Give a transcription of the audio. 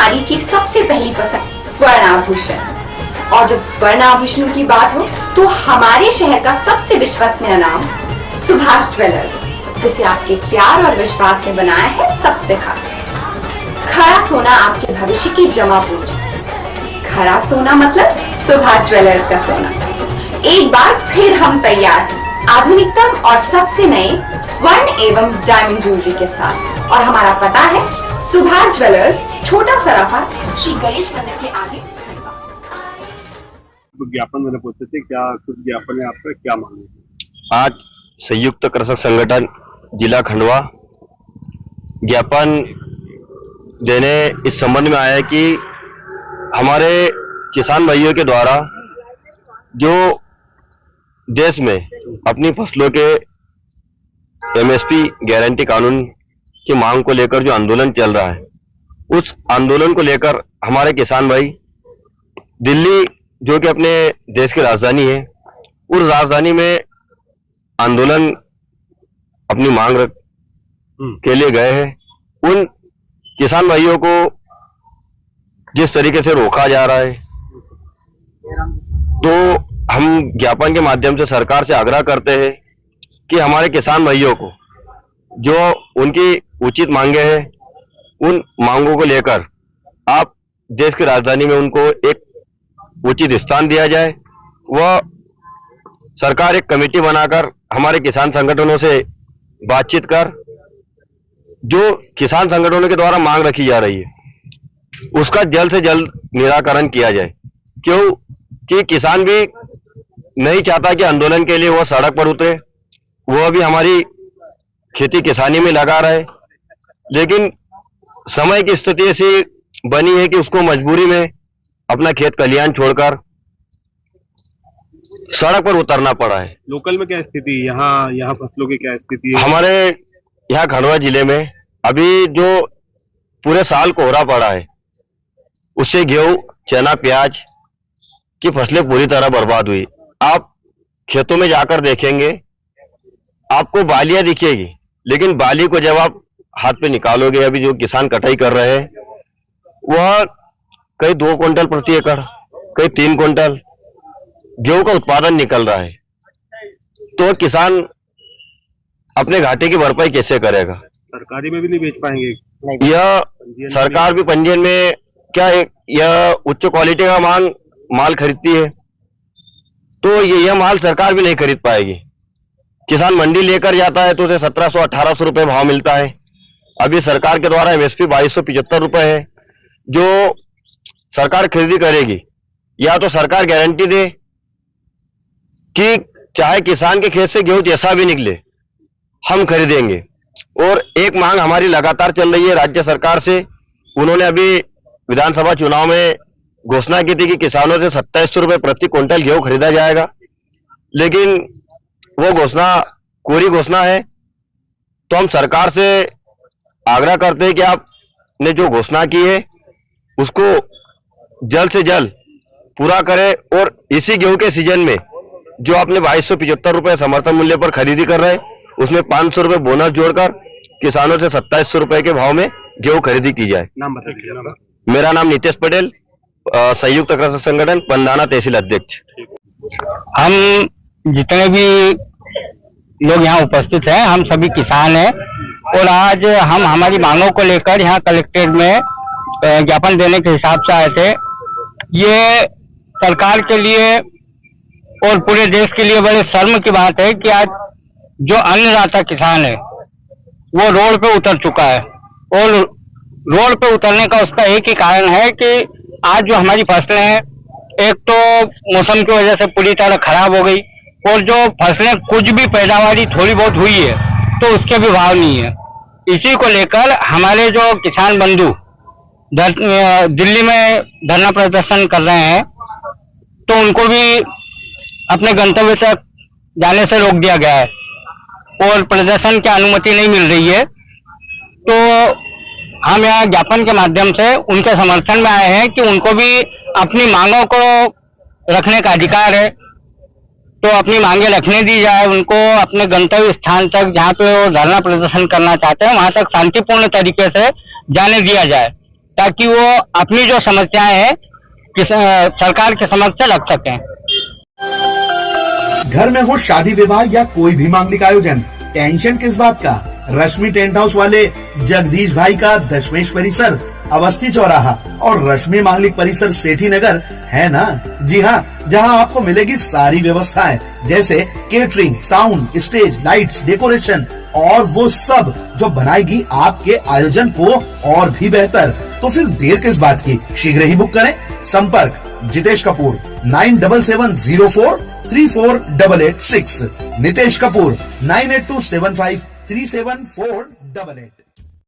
नारी की सबसे पहली पसंद स्वर्ण आभूषण। और जब स्वर्ण आभूषणों की बात हो तो हमारे शहर का सबसे विश्वसनीय नाम सुभाष ज्वेलर्स, जिसे आपके प्यार और विश्वास ने बनाया है सबसे खास। खरा सोना आपके भविष्य की जमा पूंजी। खरा सोना मतलब सुभाष ज्वेलर्स का सोना। एक बार फिर हम तैयार हैं आधुनिकतम और सबसे नए स्वर्ण एवं डायमंड ज्वेलरी के साथ। और हमारा पता है सुभाष ज्वेलर्स, छोटा सराफा, श्री गणेश मंदिर के आगे। ज्ञापन मैंने पूछे थे, क्या कुछ ज्ञापन है आपका, क्या मांगे? आज संयुक्त कृषक संगठन जिला खंडवा ज्ञापन देने इस संबंध में आया है कि हमारे किसान भाइयों के द्वारा जो देश में अपनी फसलों के एमएसपी गारंटी कानून की मांग को लेकर जो आंदोलन चल रहा है, उस आंदोलन को लेकर हमारे किसान भाई दिल्ली, जो कि अपने देश की राजधानी है, उस राजधानी में आंदोलन अपनी मांग के लिए गए हैं। उन किसान भाइयों को जिस तरीके से रोका जा रहा है, तो हम ज्ञापन के माध्यम से सरकार से आग्रह करते हैं कि हमारे किसान भाइयों को जो उनकी उचित मांगे हैं, उन मांगों को लेकर आप देश की राजधानी में उनको एक उचित स्थान दिया जाए। वह सरकार एक कमेटी बनाकर हमारे किसान संगठनों से बातचीत कर जो किसान संगठनों के द्वारा मांग रखी जा रही है, उसका जल्द से जल्द निराकरण किया जाए। क्यों कि किसान भी नहीं चाहता कि आंदोलन के लिए वह सड़क पर उतरे, वह भी हमारी खेती किसानी में लगा रहे, लेकिन समय की स्थिति ऐसी बनी है कि उसको मजबूरी में अपना खेत खलिहान छोड़कर सड़क पर उतरना पड़ा है। लोकल में क्या स्थिति है, यहाँ फसलों की क्या स्थिति है? हमारे यहाँ खंडवा जिले में अभी जो पूरे साल कोहरा पड़ा है, उससे गेहूं, चना, प्याज की फसलें पूरी तरह बर्बाद हुई। आप खेतों में जाकर देखेंगे, आपको बालियां दिखेगी, लेकिन बाली को जब आप हाथ पे निकालोगे, अभी जो किसान कटाई कर रहे हैं, वह कई 2 क्विंटल प्रति एकड़, कई 3 क्विंटल गेहूं का उत्पादन निकल रहा है। तो किसान अपने घाटे की भरपाई कैसे करेगा? सरकारी में भी नहीं बेच पाएंगे। यह सरकार भी पंजीयन में क्या है, यह उच्च क्वालिटी का माल खरीदती है, तो यह माल सरकार भी नहीं खरीद पाएगी। किसान मंडी लेकर जाता है तो उसे 1700-1800 रुपए भाव मिलता है। अभी सरकार के द्वारा एमएसपी 2275 रुपए है, जो सरकार खरीदी करेगी। या तो सरकार गारंटी दे कि चाहे किसान के खेत से गेहूं जैसा भी निकले, हम खरीदेंगे। और एक मांग हमारी लगातार चल रही है राज्य सरकार से। उन्होंने अभी विधानसभा चुनाव में घोषणा की थी कि किसानों से 2700 रुपए प्रति क्विंटल गेहूं खरीदा जाएगा, लेकिन वो घोषणा कोरी घोषणा है। तो हम सरकार से आग्रह करते हैं कि आपने जो घोषणा की है उसको जल्द से जल्द पूरा करें। और इसी गेहूं के सीजन में जो आपने 2275 रुपए समर्थन मूल्य पर खरीदी कर रहे हैं, उसमें 500 रुपए बोनस जोड़कर किसानों से 2700 रुपए के भाव में गेहूं खरीदी की जाए। नाम बता दीजिए। मेरा नाम नितेश पटेल, संयुक्त कृषक संगठन पंधाना तहसील अध्यक्ष। हम जितने भी लोग यहाँ उपस्थित हैं, हम सभी किसान हैं और आज हम हमारी मांगों को लेकर यहाँ कलेक्ट्रेट में ज्ञापन देने के हिसाब से आए थे। ये सरकार के लिए और पूरे देश के लिए बड़े शर्म की बात है कि आज जो अन्नदाता किसान है वो रोड पे उतर चुका है। और रोड पे उतरने का उसका एक ही कारण है कि आज जो हमारी फसलें हैं, एक तो मौसम की वजह से पूरी तरह खराब हो गई, और जो फसलें कुछ भी पैदावारी थोड़ी बहुत हुई है तो उसके भी भाव नहीं है। इसी को लेकर हमारे जो किसान बंधु दिल्ली में धरना प्रदर्शन कर रहे हैं, तो उनको भी अपने गंतव्य तक जाने से रोक दिया गया है और प्रदर्शन की अनुमति नहीं मिल रही है। तो हम यहाँ ज्ञापन के माध्यम से उनके समर्थन में आए हैं कि उनको भी अपनी मांगों को रखने का अधिकार है, तो अपनी मांगे रखने दी जाए। उनको अपने गंतव्य स्थान तक, जहाँ पे वो धरना प्रदर्शन करना चाहते हैं, वहां तक शांतिपूर्ण तरीके से जाने दिया जाए। ताकि वो अपनी जो समस्याएं है सरकार के समक्ष रख सकें। घर में हो शादी विवाह या कोई भी मांगलिक आयोजन, टेंशन किस बात का। रश्मि टेंट हाउस वाले जगदीश भाई का दशमेश परिसर, अवस्थी चौराहा और रश्मि मांगलिक परिसर सेठी नगर है ना। जी हाँ, जहाँ आपको मिलेगी सारी व्यवस्थाएं जैसे catering, sound, stage, lights, decoration और वो सब जो बनाएगी आपके आयोजन को और भी बेहतर। तो फिर देर किस बात की, शीघ्र ही बुक करें। संपर्क जितेश कपूर 9770434886, नितेश कपूर 9827537488।